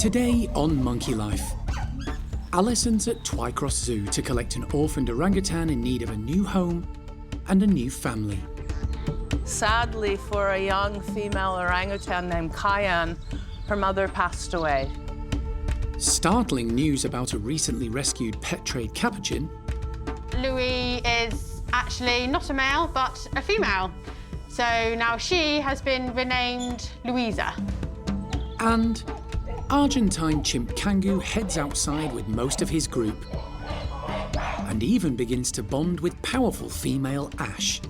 Today on Monkey Life, Alison's at Twycross Zoo to collect an orphaned orangutan in need of a new home and a new family. Sadly, for a young female orangutan named Cayenne, her mother passed away. Startling news about a recently rescued pet trade capuchin. Louis is actually not a male, but a female. So now she has been renamed Louisa. And Argentine chimp Kangoo heads outside with most of his group and even begins to bond with powerful female Ash.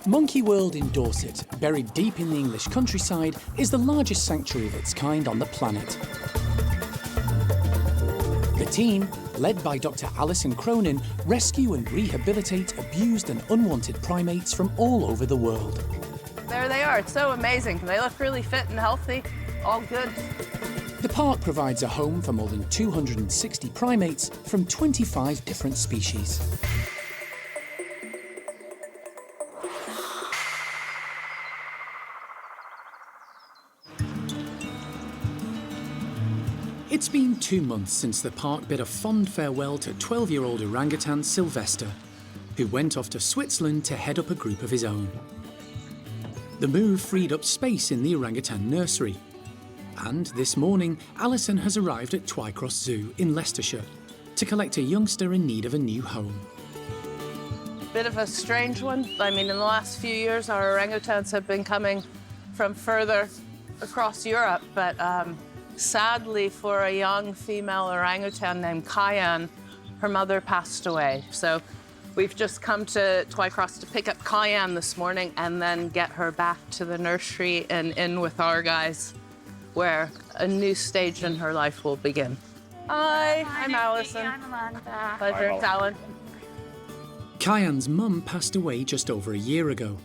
Monkey World in Dorset, buried deep in the English countryside, is the largest sanctuary of its kind on the planet. The team, led by Dr. Alison Cronin, rescue and rehabilitate abused and unwanted primates from all over the world. There they are. It's so amazing. They look really fit and healthy. All good. The park provides a home for more than 260 primates from 25 different species. It's been 2 months since the park bid a fond farewell to 12-year-old orangutan Sylvester, who went off to Switzerland to head up a group of his own. The move freed up space in the orangutan nursery. And this morning, Alison has arrived at Twycross Zoo in Leicestershire to collect a youngster in need of a new home. Bit of a strange one. I mean, in the last few years, our orangutans have been coming from further across Europe, but sadly, for a young female orangutan named Cayenne, her mother passed away. So we've just come to Twycross to pick up Cayenne this morning and then get her back to the nursery and in with our guys, where a new stage in her life will begin. Hi, I'm Alison. I'm Amanda. Pleasure, it's Alan. Cayenne's mum passed away just over a year ago,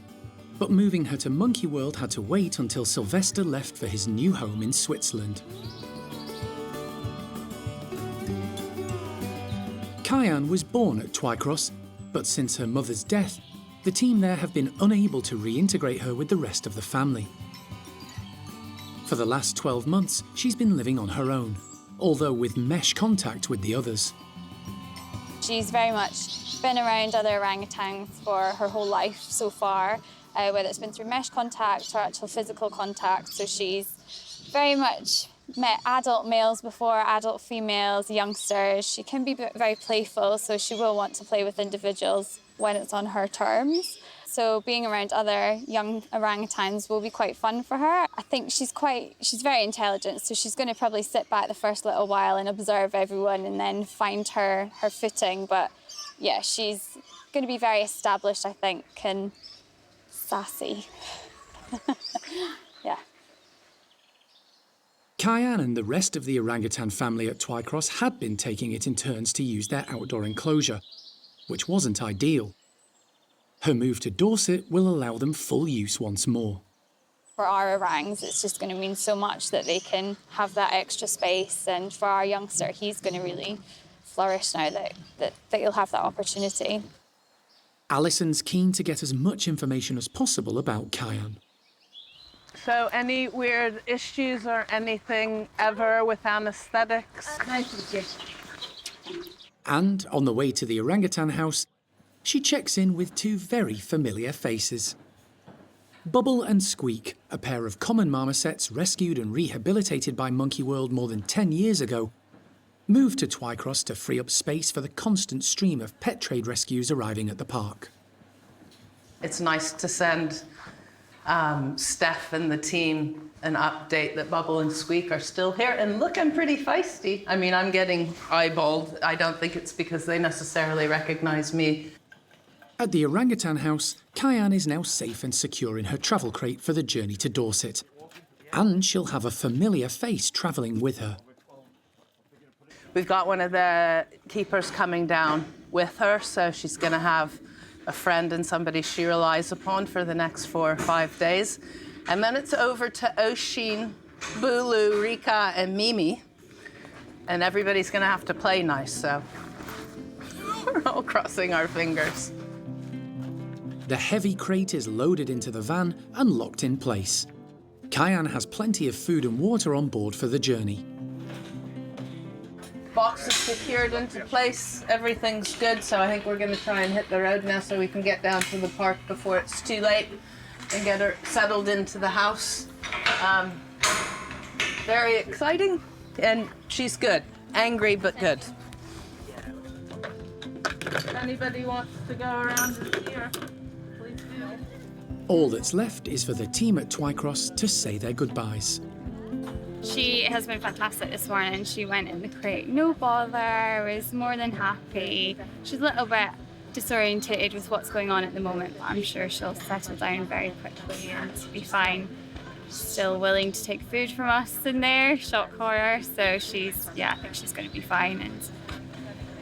but moving her to Monkey World had to wait until Sylvester left for his new home in Switzerland. Cayenne was born at Twycross, but since her mother's death, the team there have been unable to reintegrate her with the rest of the family. For the last 12 months, she's been living on her own, although with mesh contact with the others. She's very much been around other orangutans for her whole life so far, whether it's been through mesh contact or actual physical contact. So she's very much met adult males before, adult females, youngsters. She can be very playful, so she will want to play with individuals when it's on her terms. So being around other young orangutans will be quite fun for her. I think she's very intelligent, so she's going to probably sit back the first little while and observe everyone and then find her footing. But yeah, she's going to be very established, I think, and sassy. Yeah. Cayenne and the rest of the orangutan family at Twycross had been taking it in turns to use their outdoor enclosure, which wasn't ideal. Her move to Dorset will allow them full use once more. For our orangs, it's just going to mean so much that they can have that extra space, and for our youngster, he's going to really flourish now that he'll have that opportunity. Alison's keen to get as much information as possible about Cayenne. So any weird issues or anything ever with anesthetics? And on the way to the orangutan house, she checks in with two very familiar faces. Bubble and Squeak, a pair of common marmosets rescued and rehabilitated by Monkey World more than 10 years ago, moved to Twycross to free up space for the constant stream of pet trade rescues arriving at the park. It's nice to send Steph and the team an update that Bubble and Squeak are still here and looking pretty feisty. I mean, I'm getting eyeballed. I don't think it's because they necessarily recognize me. At the orangutan house, Cayenne is now safe and secure in her travel crate for the journey to Dorset. And she'll have a familiar face travelling with her. We've got one of the keepers coming down with her, so she's going to have a friend and somebody she relies upon for the next 4 or 5 days. And then it's over to Oshin, Bulu, Rika, and Mimi. And everybody's gonna have to play nice, so we're all crossing our fingers. The heavy crate is loaded into the van and locked in place. Cayenne has plenty of food and water on board for the journey. Box is secured into place, everything's good, so I think we're gonna try and hit the road now so we can get down to the park before it's too late and get her settled into the house. Very exciting, and she's good. Angry, but good. If anybody wants to go around here, please do. All that's left is for the team at Twycross to say their goodbyes. She has been fantastic this morning. She went in the crate, no bother, was more than happy. She's a little bit disorientated with what's going on at the moment, but I'm sure she'll settle down very quickly and be fine. She's still willing to take food from us in there, shock horror, so I think she's going to be fine, and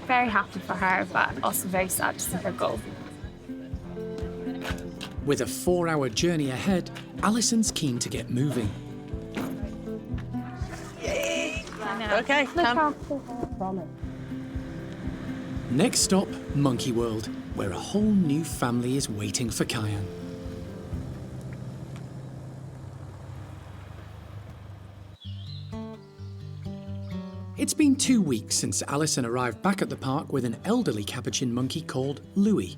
very happy for her, but also very sad to see her go. With a 4-hour journey ahead, Alison's keen to get moving. Okay, come. Next stop, Monkey World, where a whole new family is waiting for Cayenne. It's been 2 weeks since Alison arrived back at the park with an elderly capuchin monkey called Louis.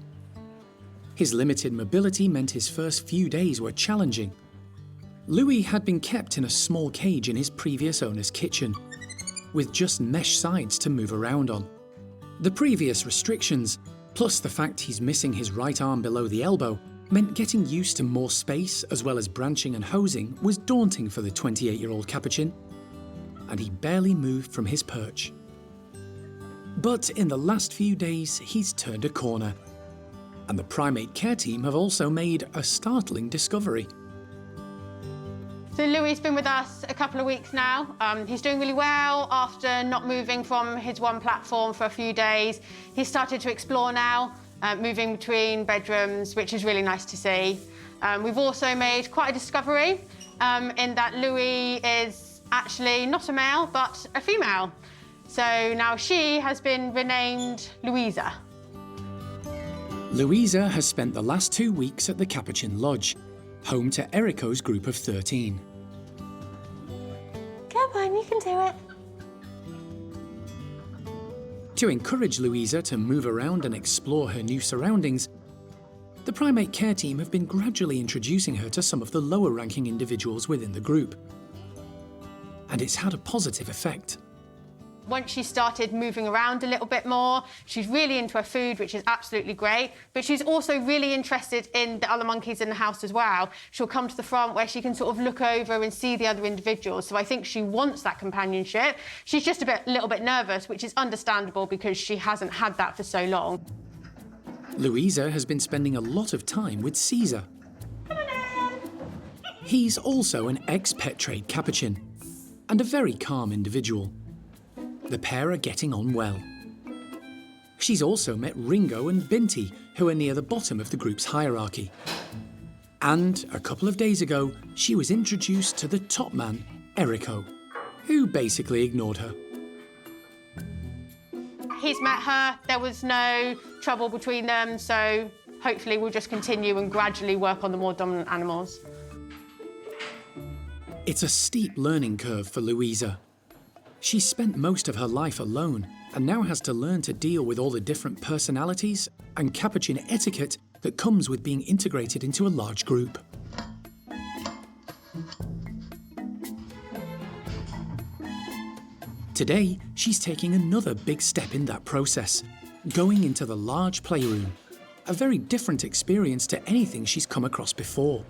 His limited mobility meant his first few days were challenging. Louis had been kept in a small cage in his previous owner's kitchen, with just mesh sides to move around on. The previous restrictions, plus the fact he's missing his right arm below the elbow, meant getting used to more space as well as branching and hosing was daunting for the 28-year-old capuchin, and he barely moved from his perch. But in the last few days, he's turned a corner, and the primate care team have also made a startling discovery. So Louis been with us a couple of weeks now. He's doing really well after not moving from his one platform for a few days. He's started to explore now, moving between bedrooms, which is really nice to see. We've also made quite a discovery in that Louis is actually not a male, but a female. So now she has been renamed Louisa. Louisa has spent the last 2 weeks at the Capuchin Lodge, home to Erico's group of 13. Come on, you can do it. To encourage Louisa to move around and explore her new surroundings, the primate care team have been gradually introducing her to some of the lower-ranking individuals within the group. And it's had a positive effect. Once she started moving around a little bit more, she's really into her food, which is absolutely great, but she's also really interested in the other monkeys in the house as well. She'll come to the front where she can sort of look over and see the other individuals, so I think she wants that companionship. She's just a little bit nervous, which is understandable because she hasn't had that for so long. Louisa has been spending a lot of time with Caesar. He's also an ex-pet trade capuchin, and a very calm individual. The pair are getting on well. She's also met Ringo and Binti, who are near the bottom of the group's hierarchy. And a couple of days ago, she was introduced to the top man, Erico, who basically ignored her. He's met her, there was no trouble between them, so hopefully we'll just continue and gradually work on the more dominant animals. It's a steep learning curve for Louisa. She's spent most of her life alone and now has to learn to deal with all the different personalities and capuchin etiquette that comes with being integrated into a large group. Today, she's taking another big step in that process, going into the large playroom, a very different experience to anything she's come across before.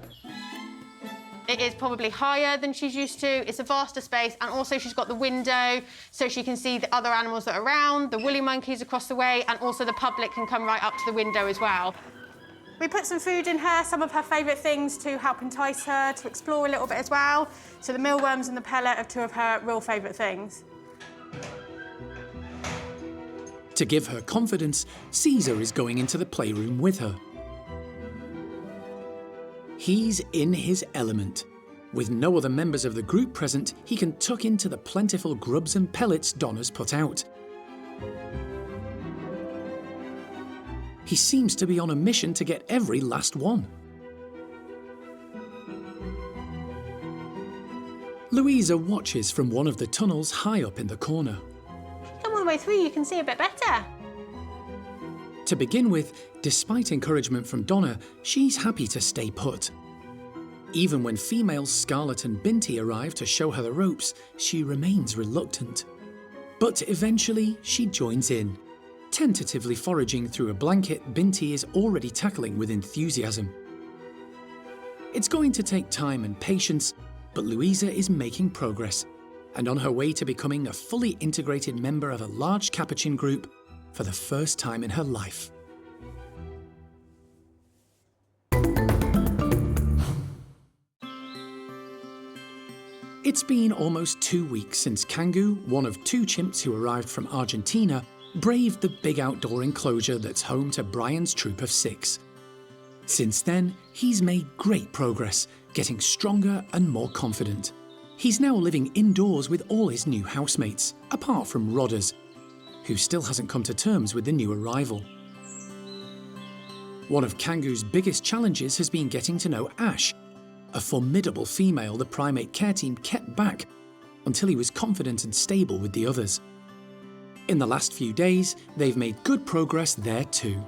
It is probably higher than she's used to, it's a vaster space, and also she's got the window so she can see the other animals that are around, the woolly monkeys across the way, and also the public can come right up to the window as well. We put some food in her, some of her favourite things to help entice her to explore a little bit as well. So the mealworms and the pellet are two of her real favourite things. To give her confidence, Caesar is going into the playroom with her. He's in his element, With no other members of the group present, he can tuck into the plentiful grubs and pellets Don has put out. He seems to be on a mission to get every last one. Louisa watches from one of the tunnels high up in the corner. Come all the way through, you can see a bit better. To begin with, despite encouragement from Donna, she's happy to stay put. Even when females Scarlet and Binti arrive to show her the ropes, she remains reluctant. But eventually, she joins in. Tentatively foraging through a blanket Binti is already tackling with enthusiasm. It's going to take time and patience, but Louisa is making progress and on her way to becoming a fully integrated member of a large capuchin group for the first time in her life. It's been almost 2 weeks since Kangoo, one of 2 chimps who arrived from Argentina, braved the big outdoor enclosure that's home to Brian's troop of 6. Since then, he's made great progress, getting stronger and more confident. He's now living indoors with all his new housemates, apart from Rodders, who still hasn't come to terms with the new arrival. One of Kangoo's biggest challenges has been getting to know Ash, a formidable female the primate care team kept back until he was confident and stable with the others. In the last few days, they've made good progress there too.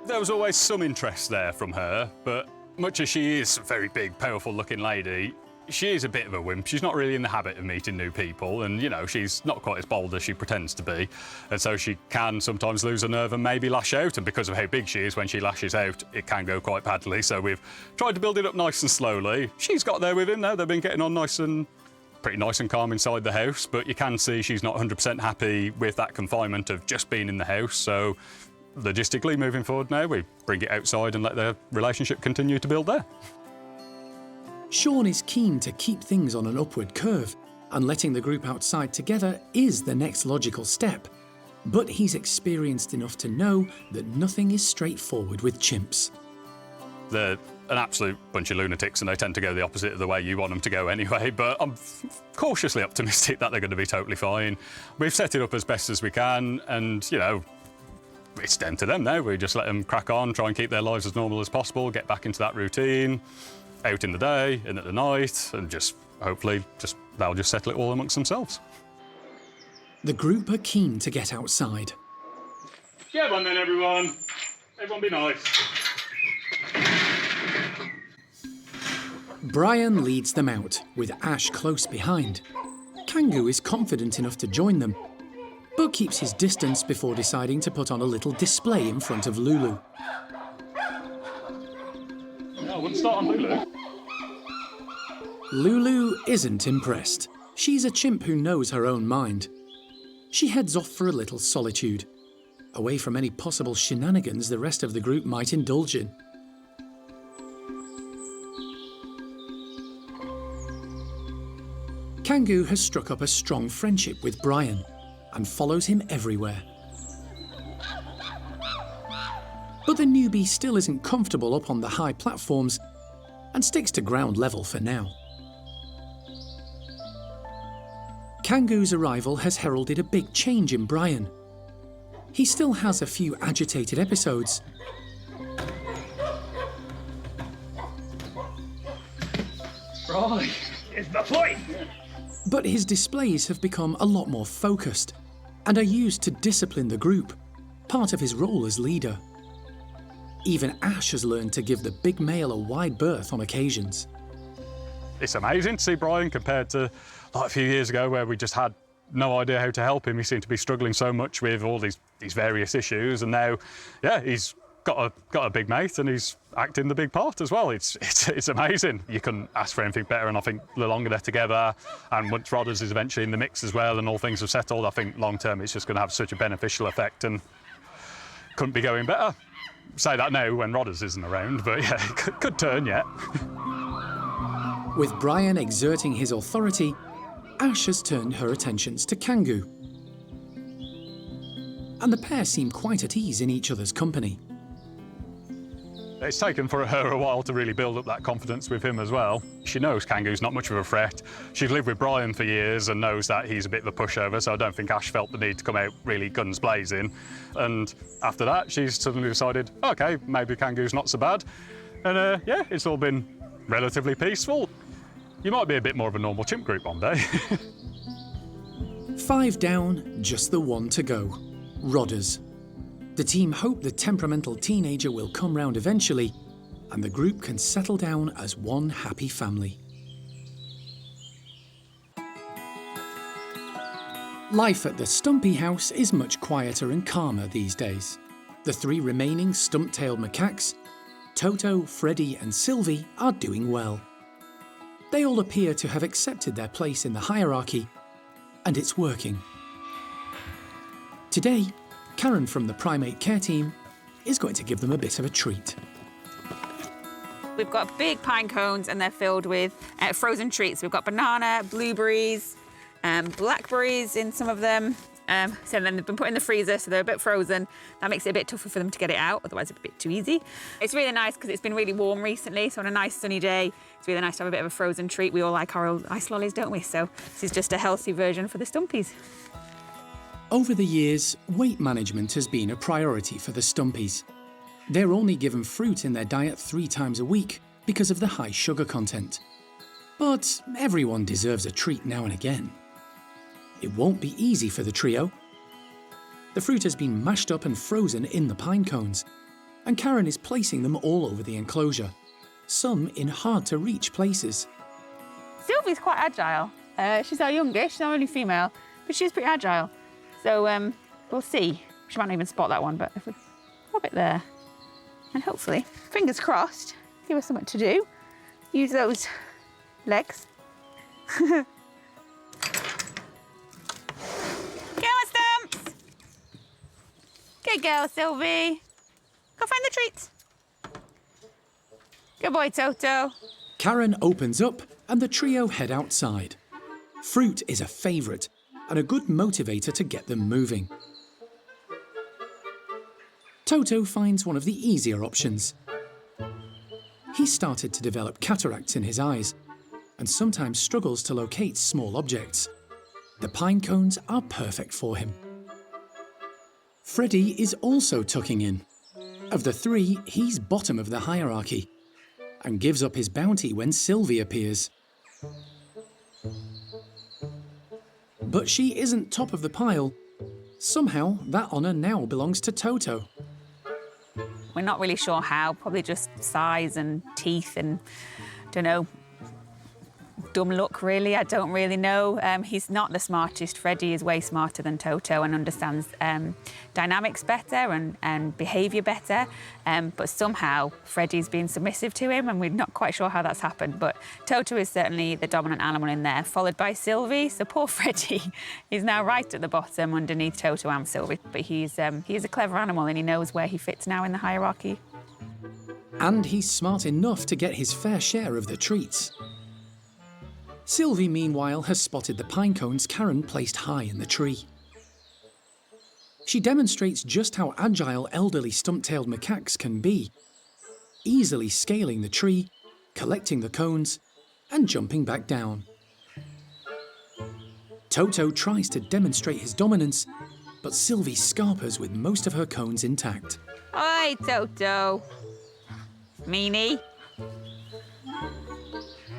There was always some interest there from her, but much as she is a very big, powerful looking lady, she is a bit of a wimp. She's not really in the habit of meeting new people and, you know, she's not quite as bold as she pretends to be. And so she can sometimes lose her nerve and maybe lash out. And because of how big she is, when she lashes out, it can go quite badly. So we've tried to build it up nice and slowly. She's got there with him now. They've been getting on pretty nice and calm inside the house, but you can see she's not 100% happy with that confinement of just being in the house. So logistically, moving forward now, we bring it outside and let their relationship continue to build there. Sean is keen to keep things on an upward curve, and letting the group outside together is the next logical step. But he's experienced enough to know that nothing is straightforward with chimps. They're an absolute bunch of lunatics and they tend to go the opposite of the way you want them to go anyway, but I'm cautiously optimistic that they're going to be totally fine. We've set it up as best as we can and, you know, it's down to them now. We just let them crack on, try and keep their lives as normal as possible, get back into that routine, out in the day, in at the night, and just hopefully they'll just settle it all amongst themselves. The group are keen to get outside. Get on then, everyone. Everyone be nice. Brian leads them out, with Ash close behind. Kangoo is confident enough to join them, but keeps his distance before deciding to put on a little display in front of Lulu. No, I wouldn't start on Lulu. Lulu isn't impressed. She's a chimp who knows her own mind. She heads off for a little solitude, away from any possible shenanigans the rest of the group might indulge in. Kangoo has struck up a strong friendship with Brian and follows him everywhere. But the newbie still isn't comfortable up on the high platforms and sticks to ground level for now. Kangoo's arrival has heralded a big change in Brian. He still has a few agitated episodes, Right, it's the point. But his displays have become a lot more focused and are used to discipline the group, part of his role as leader. Even Ash has learned to give the big male a wide berth on occasions. It's amazing to see Brian compared to like a few years ago where we just had no idea how to help him. He seemed to be struggling so much with all these various issues, and now, yeah, he's got a big mate and he's acting the big part as well. It's amazing. You couldn't ask for anything better, and I think the longer they're together, and once Rodders is eventually in the mix as well and all things have settled, I think long term it's just going to have such a beneficial effect and couldn't be going better. Say that now when Rodders isn't around, but yeah, it could turn yet. With Brian exerting his authority, Ash has turned her attentions to Kangoo. And the pair seem quite at ease in each other's company. It's taken for her a while to really build up that confidence with him as well. She knows Kangoo's not much of a threat. She's lived with Brian for years and knows that he's a bit of a pushover, so I don't think Ash felt the need to come out really guns blazing. And after that, she's suddenly decided, OK, maybe Kangoo's not so bad. And yeah, it's all been relatively peaceful. You might be a bit more of a normal chimp group one day. 5 down, just the one to go. Rodders. The team hope the temperamental teenager will come round eventually and the group can settle down as one happy family. Life at the Stumpy house is much quieter and calmer these days. The 3 remaining stump-tailed macaques, Toto, Freddie and Sylvie, are doing well. They all appear to have accepted their place in the hierarchy, and it's working. Today, Karen from the primate care team is going to give them a bit of a treat. We've got big pine cones and they're filled with frozen treats. We've got banana, blueberries, blackberries in some of them. So then they've been put in the freezer, so they're a bit frozen. That makes it a bit tougher for them to get it out, otherwise it's a bit too easy. It's really nice because it's been really warm recently, so on a nice sunny day, it's really nice to have a bit of a frozen treat. We all like our old ice lollies, don't we? So this is just a healthy version for the Stumpies. Over the years, weight management has been a priority for the Stumpies. They're only given fruit in their diet 3 times a week because of the high sugar content. But everyone deserves a treat now and again. It won't be easy for the trio. The fruit has been mashed up and frozen in the pine cones, and Karen is placing them all over the enclosure, some in hard-to-reach places. Sylvie's quite agile. She's our youngest, she's our only female, but she's pretty agile. So we'll see. She might not even spot that one, but if we pop it there, and hopefully, fingers crossed, give her something to do. Use those legs. Go on, Stumps! Good girl, Sylvie. Go find the treats. Good boy, Toto. Karen opens up and the trio head outside. Fruit is a favourite and a good motivator to get them moving. Toto finds one of the easier options. He started to develop cataracts in his eyes and sometimes struggles to locate small objects. The pine cones are perfect for him. Freddie is also tucking in. Of the 3, he's bottom of the hierarchy and gives up his bounty when Sylvie appears. But she isn't top of the pile. Somehow, that honour now belongs to Toto. We're not really sure how, probably just size and teeth and, don't know, dumb luck, really. I don't really know. He's not the smartest. Freddie is way smarter than Toto and understands dynamics better and behaviour better. But somehow Freddie's been submissive to him and we're not quite sure how that's happened. But Toto is certainly the dominant animal in there, followed by Sylvie. So poor Freddie, he's now right at the bottom underneath Toto and Sylvie. But he is a clever animal and he knows where he fits now in the hierarchy. And he's smart enough to get his fair share of the treats. Sylvie, meanwhile, has spotted the pine cones Karen placed high in the tree. She demonstrates just how agile elderly stump-tailed macaques can be, easily scaling the tree, collecting the cones, and jumping back down. Toto tries to demonstrate his dominance, but Sylvie scarpers with most of her cones intact. Oi, Toto. Meanie.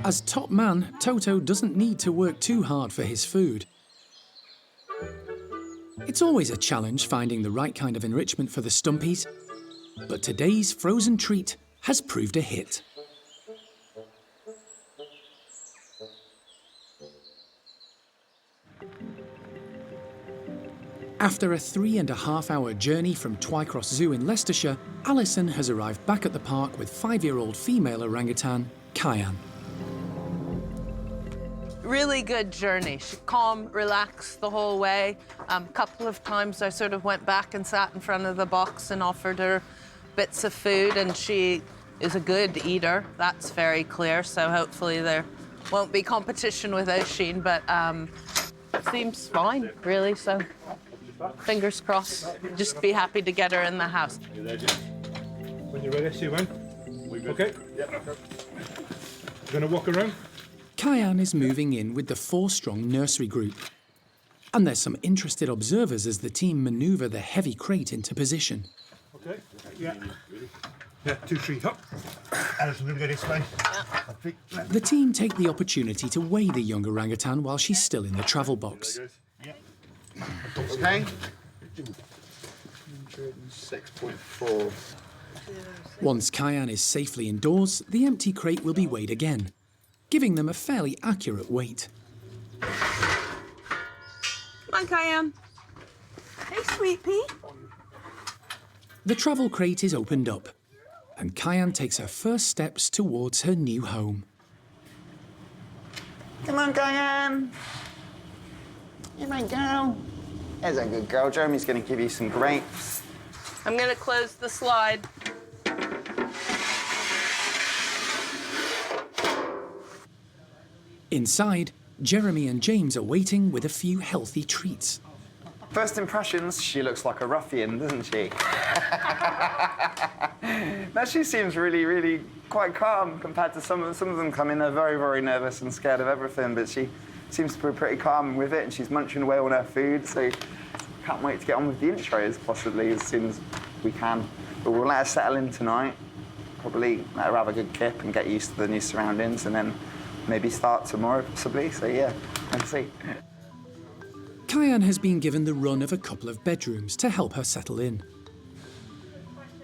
As top man, Toto doesn't need to work too hard for his food. It's always a challenge finding the right kind of enrichment for the Stumpies, but today's frozen treat has proved a hit. After a 3.5-hour journey from Twycross Zoo in Leicestershire, Alison has arrived back at the park with 5-year-old female orangutan, Cayenne. Really good journey. She calm, relaxed the whole way. A couple of times I sort of went back and sat in front of the box and offered her bits of food, and she is a good eater. That's very clear, so hopefully there won't be competition with Oisin, but seems fine, really, so fingers crossed. Just be happy to get her in the house. When you're ready, she went. Okay. Yeah. Gonna walk around? Cayenne is moving in with the 4-strong nursery group. And there's some interested observers as the team manoeuvre the heavy crate into position. Okay. Yeah. Yeah, 2, 3, up. Alison, gonna go this way. Yeah. The team take the opportunity to weigh the young orangutan while she's still in the travel box. Yeah. Okay. 6.4. Once Cayenne is safely indoors, the empty crate will be weighed again, giving them a fairly accurate weight. Come on, Cayenne. Hey, sweet pea. The travel crate is opened up, and Cayenne takes her first steps towards her new home. Come on, Cayenne. Here we go. There's a good girl. Jeremy's going to give you some grapes. I'm going to close the slide. Inside, Jeremy and James are waiting with a few healthy treats. First impressions, she looks like a ruffian, doesn't she? Now, she seems really, really quite calm compared to some of them come in, they're very, very nervous and scared of everything, but she seems to be pretty calm with it, and she's munching away on her food, so can't wait to get on with the intros, possibly, as soon as we can. But we'll let her settle in tonight, probably let her have a good kip and get used to the new surroundings, and then maybe start tomorrow, possibly, so yeah, let's see. Cayenne has been given the run of a couple of bedrooms to help her settle in.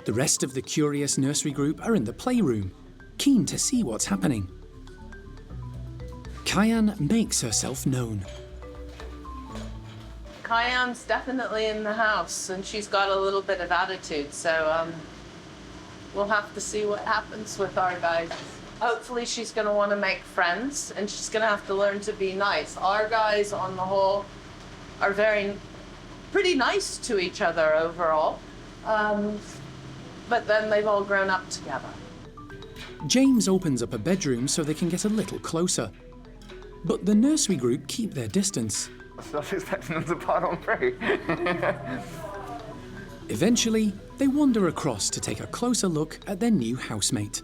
The rest of the curious nursery group are in the playroom, keen to see what's happening. Cayenne makes herself known. Cayenne's definitely in the house, and she's got a little bit of attitude, so we'll have to see what happens with our guys. Hopefully she's going to want to make friends, and she's going to have to learn to be nice. Our guys, on the whole, are pretty nice to each other overall, but then they've all grown up together. James opens up a bedroom so they can get a little closer. But the nursery group keep their distance. I was expecting them to part on through. Eventually, they wander across to take a closer look at their new housemate.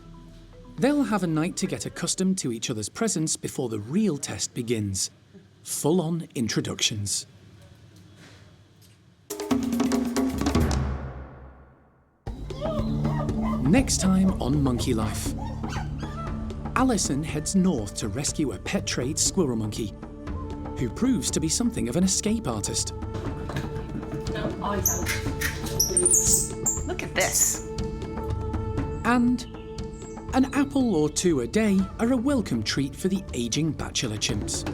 They'll have a night to get accustomed to each other's presence before the real test begins. Full-on introductions. Next time on Monkey Life. Alison heads north to rescue a pet trade squirrel monkey, who proves to be something of an escape artist. No, I don't. Look at this. And an apple or two a day are a welcome treat for the aging bachelor chimps.